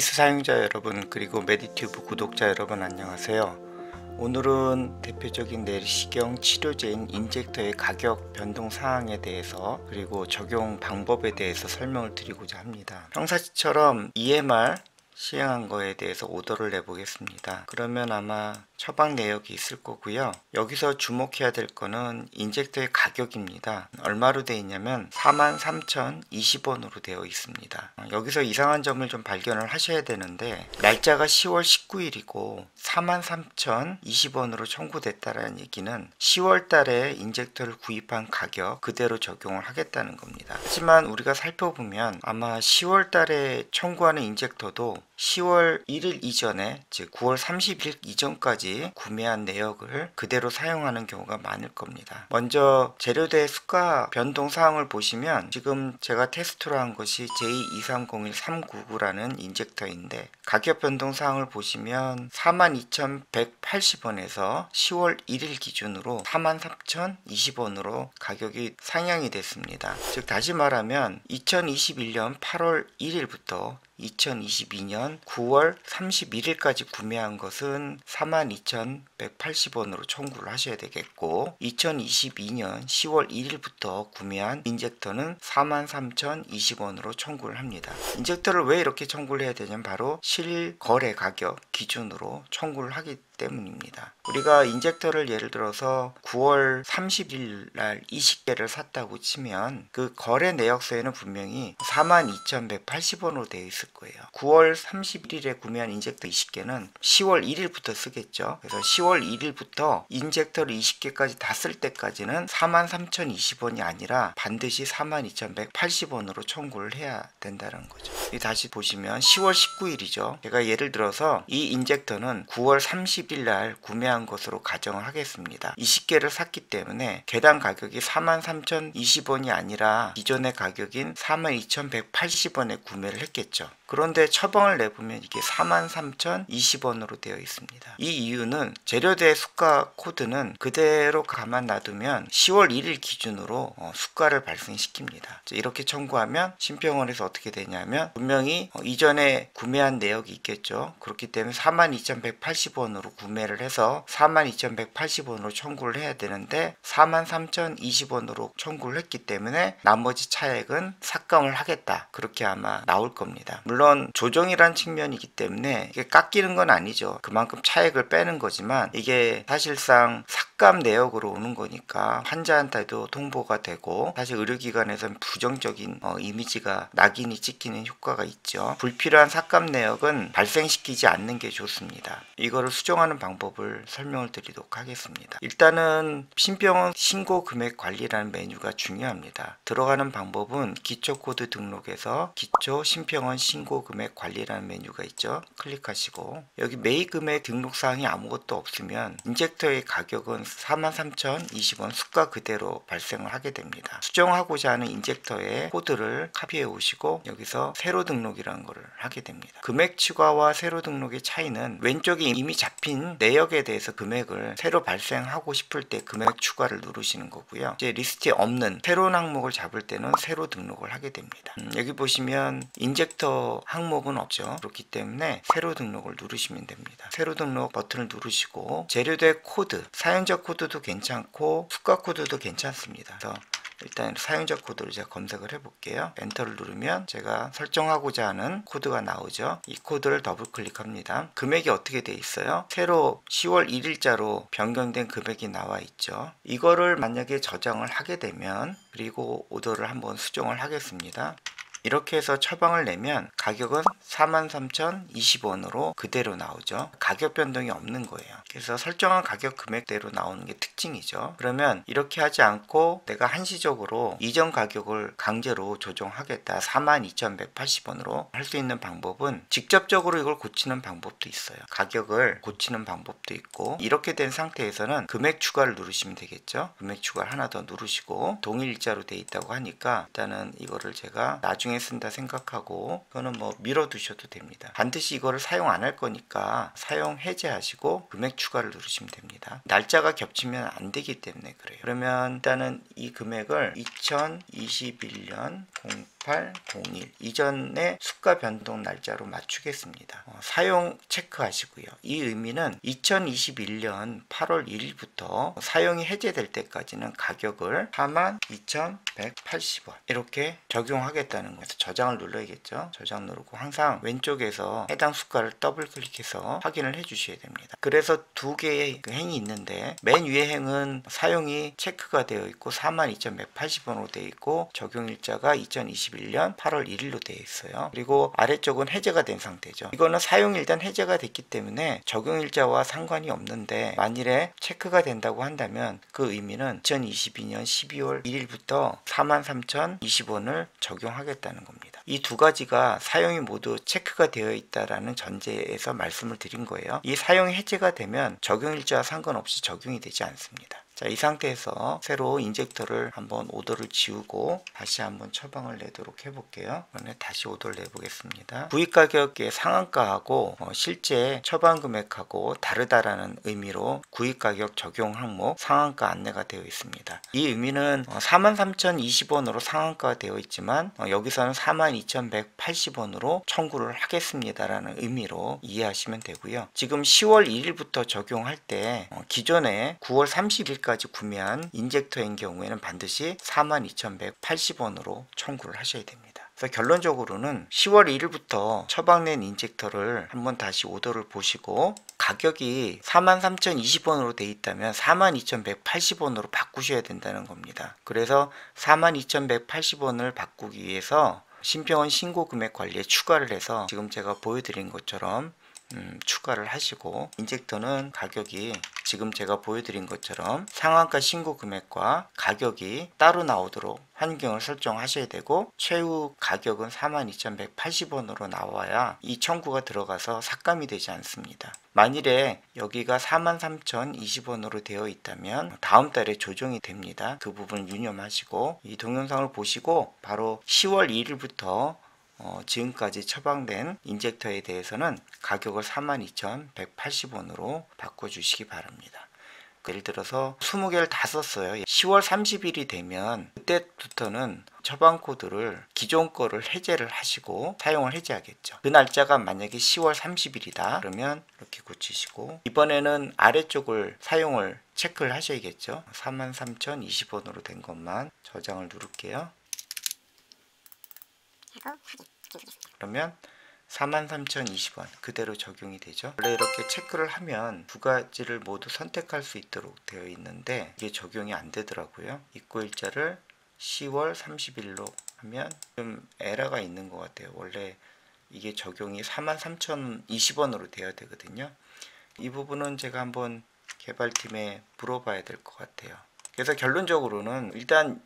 메디키스 사용자 여러분, 그리고 메디튜브 구독자 여러분, 안녕하세요. 오늘은 대표적인 내시경 치료제인 인젝터의 가격 변동 사항에 대해서, 그리고 적용 방법에 대해서 설명을 드리고자 합니다. 평상시처럼 EMR 시행한 거에 대해서 오더를 내보겠습니다. 그러면 아마 처방 내역이 있을 거고요. 여기서 주목해야 될 거는 인젝터의 가격입니다. 얼마로 되어 있냐면 43,020원으로 되어 있습니다. 여기서 이상한 점을 좀 발견을 하셔야 되는데, 날짜가 10월 19일이고 43,020원으로 청구됐다는 얘기는 10월 달에 인젝터를 구입한 가격 그대로 적용을 하겠다는 겁니다. 하지만 우리가 살펴보면 아마 10월 달에 청구하는 인젝터도 10월 1일 이전에, 즉 9월 30일 이전까지 구매한 내역을 그대로 사용하는 경우가 많을 겁니다. 먼저 재료대 수가 변동 사항을 보시면, 지금 제가 테스트로 한 것이 J2301399라는 인젝터인데, 가격 변동 사항을 보시면 42,180원에서 10월 1일 기준으로 43,020원으로 가격이 상향이 됐습니다. 즉 다시 말하면 2021년 8월 1일부터 2022년 9월 31일까지 구매한 것은 42,180원으로 청구를 하셔야 되겠고, 2022년 10월 1일부터 구매한 인젝터는 43,020원으로 청구를 합니다. 인젝터를 왜 이렇게 청구를 해야 되냐면 바로 실거래 가격 기준으로 청구를 하기 때문입니다. 우리가 인젝터를 예를 들어서 9월 30일 날 20개를 샀다고 치면 그 거래 내역서에는 분명히 42,180원으로 되어 있을 거예요. 9월 31일에 구매한 인젝터 20개는 10월 1일부터 쓰겠죠. 그래서 10월 1일부터 인젝터를 20개까지 다 쓸 때까지는 43,020원이 아니라 반드시 42,180원으로 청구를 해야 된다는 거죠. 다시 보시면 10월 19일이죠. 제가 예를 들어서 이 인젝터는 9월 30일 날 구매한 것으로 가정을 하겠습니다. 20개를 샀기 때문에 개당 가격이 43,020원이 아니라 기존의 가격인 42,180원에 구매를 했겠죠. 그런데 처방을 내보면 이게 43,020원으로 되어 있습니다. 이 이유는 재료대 수가 코드는 그대로 가만 놔두면 10월 1일 기준으로 수가를 발생시킵니다. 이렇게 청구하면 심평원에서 어떻게 되냐면, 분명히 이전에 구매한 내역이 있겠죠. 그렇기 때문에 42,180원으로 구매를 해서 42,180원으로 청구를 해야 되는데 43,020원으로 청구를 했기 때문에 나머지 차액은 삭감을 하겠다, 그렇게 아마 나올 겁니다. 물론 조정이란 측면이기 때문에 이게 깎이는 건 아니죠. 그만큼 차액을 빼는 거지만 이게 사실상 삭감 내역으로 오는 거니까 환자한테도 통보가 되고, 사실 의료기관에서는 부정적인 이미지가 낙인이 찍히는 효과가 있죠. 불필요한 삭감 내역은 발생시키지 않는 게 좋습니다. 이거를 수정하는 방법을 설명을 드리도록 하겠습니다. 일단은 신병원 신고 금액 관리라는 메뉴가 중요합니다. 들어가는 방법은 기초 코드 등록에서 기초 신병원 신고 금액 관리라는 메뉴가 있죠. 클릭하시고 여기 매입 금액 등록 사항이 아무것도 없으면 인젝터의 가격은 43,020원 수가 그대로 발생을 하게 됩니다. 수정하고자 하는 인젝터의 코드를 카피해 오시고 여기서 새로 등록이라는 것을 하게 됩니다. 금액 추가와 새로 등록의 차이는 왼쪽에 이미 잡힌 내역에 대해서 금액을 새로 발생하고 싶을 때 금액 추가를 누르시는 거고요. 이제 리스트에 없는 새로운 항목을 잡을 때는 새로 등록을 하게 됩니다. 여기 보시면 인젝터 항목은 없죠. 그렇기 때문에 새로 등록을 누르시면 됩니다. 새로 등록 버튼을 누르시고 재료대 코드, 사용자 코드도 괜찮고 수가 코드도 괜찮습니다. 그래서 일단 사용자 코드를 제가 검색을 해볼게요. 엔터를 누르면 제가 설정하고자 하는 코드가 나오죠. 이 코드를 더블 클릭합니다. 금액이 어떻게 돼 있어요? 새로 10월 1일자로 변경된 금액이 나와 있죠. 이거를 만약에 저장을 하게 되면, 그리고 오더를 한번 수정을 하겠습니다. 이렇게 해서 처방을 내면 가격은 43,020원으로 그대로 나오죠. 가격 변동이 없는 거예요. 그래서 설정한 가격 금액대로 나오는 게 특징이죠. 그러면 이렇게 하지 않고 내가 한시적으로 이전 가격을 강제로 조정하겠다, 42,180원으로 할 수 있는 방법은 직접적으로 이걸 고치는 방법도 있어요. 가격을 고치는 방법도 있고, 이렇게 된 상태에서는 금액 추가를 누르시면 되겠죠. 금액 추가를 하나 더 누르시고, 동일 일자로 돼 있다고 하니까 일단은 이거를 제가 나중에 쓴다 생각하고, 그거는 뭐 밀어 두셔도 됩니다. 반드시 이거를 사용 안 할 거니까 사용 해제하시고 금액 추가를 누르시면 됩니다. 날짜가 겹치면 안 되기 때문에 그래요. 그러면 일단은 이 금액을 2021년 1801 이전의 수가 변동 날짜로 맞추겠습니다. 사용 체크하시고요. 이 의미는 2021년 8월 1일부터 사용이 해제될 때까지는 가격을 42,180원 이렇게 적용하겠다는 거예요. 저장을 눌러야겠죠. 저장 누르고 항상 왼쪽에서 해당 수가를 더블 클릭해서 확인을 해 주셔야 됩니다. 그래서 두 개의 행이 있는데 맨 위에 행은 사용이 체크가 되어 있고 42,180원으로 되어 있고 적용일자가 2021년 8월 1일로 되어 있어요. 그리고 아래쪽은 해제가 된 상태죠. 이거는 사용이 일단 해제가 됐기 때문에 적용일자와 상관이 없는데 만일에 체크가 된다고 한다면 그 의미는 2022년 12월 1일부터 43,020원을 적용하겠다는 겁니다. 이 두 가지가 사용이 모두 체크가 되어 있다라는 전제에서 말씀을 드린 거예요. 이 사용이 해제가 되면 적용일자와 상관없이 적용이 되지 않습니다. 자, 이 상태에서 새로 인젝터를 한번 오더를 지우고 다시 한번 처방을 내도록 해볼게요. 그러면 다시 오더를 내보겠습니다. 구입 가격의 상한가하고 실제 처방 금액하고 다르다라는 의미로 구입 가격 적용 항목 상한가 안내가 되어 있습니다. 이 의미는 43,020원으로 상한가가 되어 있지만 여기서는 42,180원으로 청구를 하겠습니다라는 의미로 이해하시면 되고요. 지금 10월 1일부터 적용할 때 기존에 9월 30일까지 구매한 인젝터인 경우에는 반드시 42,180원으로 청구를 하셔야 됩니다. 그래서 결론적으로는 10월 1일부터 처방된 인젝터를 한번 다시 오더를 보시고 가격이 43,020원으로 되어 있다면 42,180원으로 바꾸셔야 된다는 겁니다. 그래서 42,180원을 바꾸기 위해서 신병원 신고 금액 관리에 추가를 해서 지금 제가 보여드린 것처럼 추가를 하시고 인젝터는 가격이 지금 제가 보여드린 것처럼 상한가 신고 금액과 가격이 따로 나오도록 환경을 설정하셔야 되고 최후 가격은 42,180원으로 나와야 이 청구가 들어가서 삭감이 되지 않습니다. 만일에 여기가 43,020원으로 되어 있다면 다음 달에 조정이 됩니다. 그 부분 유념하시고 이 동영상을 보시고 바로 10월 1일부터 지금까지 처방된 인젝터에 대해서는 가격을 42,180원으로 바꿔주시기 바랍니다. 예를 들어서 20개를 다 썼어요. 10월 30일이 되면 그때부터는 처방 코드를 기존 거를 해제를 하시고 사용을 해제하겠죠. 그 날짜가 만약에 10월 30일이다 그러면 이렇게 고치시고 이번에는 아래쪽을 사용을 체크를 하셔야겠죠. 43,020원으로 된 것만 저장을 누를게요. 그러면 43,020원 그대로 적용이 되죠. 원래 이렇게 체크를 하면 두 가지를 모두 선택할 수 있도록 되어 있는데 이게 적용이 안 되더라고요. 입고일자를 10월 30일로 하면 좀 에러가 있는 것 같아요. 원래 이게 적용이 43,020원으로 되어야 되거든요. 이 부분은 제가 한번 개발팀에 물어봐야 될 것 같아요. 그래서 결론적으로는 일단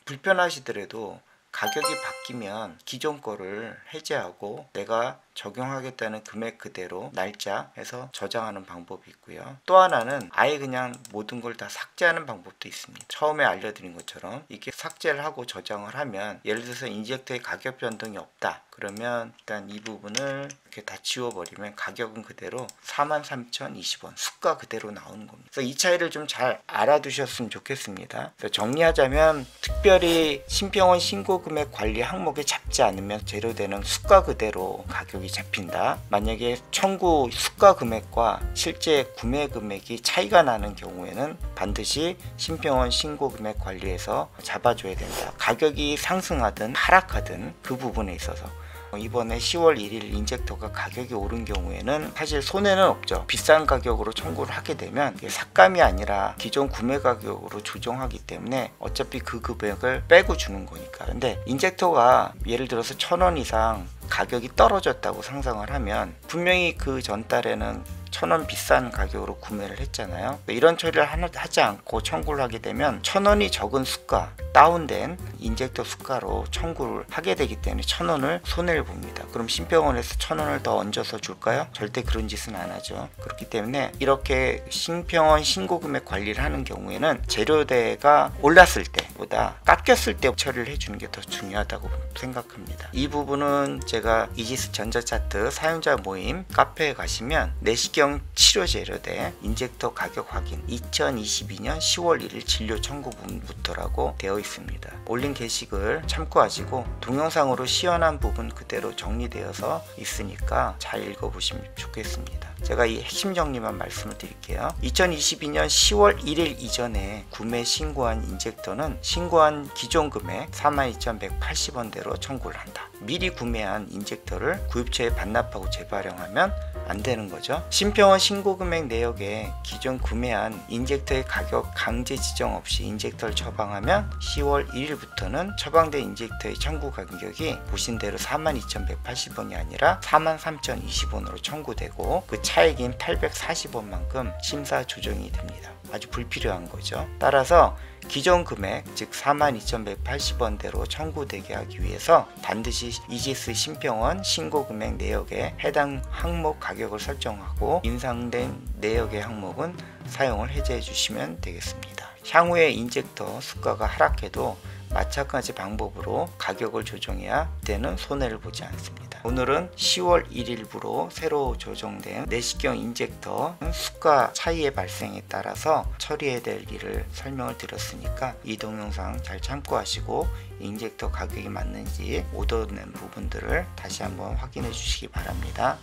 불편하시더라도 가격이 바뀌면 기존 거를 해제하고 내가 적용하겠다는 금액 그대로 날짜 해서 저장하는 방법이 있고요. 또 하나는 아예 그냥 모든 걸 다 삭제하는 방법도 있습니다. 처음에 알려드린 것처럼 이렇게 삭제를 하고 저장을 하면 예를 들어서 인젝터의 가격 변동이 없다 그러면 일단 이 부분을 이렇게 다 지워버리면 가격은 그대로 43,020원 수가 그대로 나오는 겁니다. 그래서 이 차이를 좀 잘 알아두셨으면 좋겠습니다. 그래서 정리하자면 특별히 신병원 신고 금액 관리 항목에 잡지 않으면 제로되는 수가 그대로 가격이 잡힌다. 만약에 청구 수가 금액과 실제 구매 금액이 차이가 나는 경우에는 반드시 신병원 신고 금액 관리에서 잡아줘야 된다. 가격이 상승하든 하락하든 그 부분에 있어서 이번에 10월 1일 인젝터가 가격이 오른 경우에는 사실 손해는 없죠. 비싼 가격으로 청구를 하게 되면 삭감이 아니라 기존 구매 가격으로 조정하기 때문에 어차피 그 금액을 빼고 주는 거니까. 근데 인젝터가 예를 들어서 1,000원 이상 가격이 떨어졌다고 상상을 하면 분명히 그 전달에는 1,000원 비싼 가격으로 구매를 했잖아요. 이런 처리를 하지 않고 청구를 하게 되면 1,000원이 적은 수가, 다운된 인젝터 수가로 청구를 하게 되기 때문에 1,000원을 손해를 봅니다. 그럼 신병원에서 1,000원을 더 얹어서 줄까요? 절대 그런 짓은 안 하죠. 그렇기 때문에 이렇게 신병원 신고금액 관리를 하는 경우에는 재료대가 올랐을 때보다 깎였을 때 처리를 해주는 게 더 중요하다고 생각합니다. 이 부분은 제가 이지스 전자차트 사용자 모임 카페에 가시면 내시경 내시경 치료제로대 인젝터 가격 확인 2022년 10월 1일 진료 청구분부터라고 되어 있습니다. 올린 게시글 참고하시고 동영상으로 시연한 부분 그대로 정리되어서 있으니까 잘 읽어보시면 좋겠습니다. 제가 이 핵심 정리만 말씀을 드릴게요. 2022년 10월 1일 이전에 구매 신고한 인젝터는 신고한 기존 금액 42,180원대로 청구를 한다. 미리 구매한 인젝터를 구입처에 반납하고 재발행하면 안 되는 거죠. 신병원 신고 금액 내역에 기존 구매한 인젝터의 가격 강제 지정 없이 인젝터를 처방하면 10월 1일부터는 처방된 인젝터의 청구 가격이 보신 대로 42,180원이 아니라 43,020원으로 청구되고 그 차액인 840원만큼 심사 조정이 됩니다. 아주 불필요한 거죠. 따라서 기존 금액 즉 42,180원대로 청구되게 하기 위해서 반드시 이지스 신병원 신고 금액 내역에 해당 항목 가격을 설정하고 인상된 내역의 항목은 사용을 해제해 주시면 되겠습니다. 향후에 인젝터 수가가 하락해도 마찬가지 방법으로 가격을 조정해야 그때는 손해를 보지 않습니다. 오늘은 10월 1일부로 새로 조정된 내시경 인젝터 수가 차이의 발생에 따라서 처리해야 될 일을 설명을 드렸으니까 이 동영상 잘 참고하시고 인젝터 가격이 맞는지 오더낸 부분들을 다시 한번 확인해 주시기 바랍니다.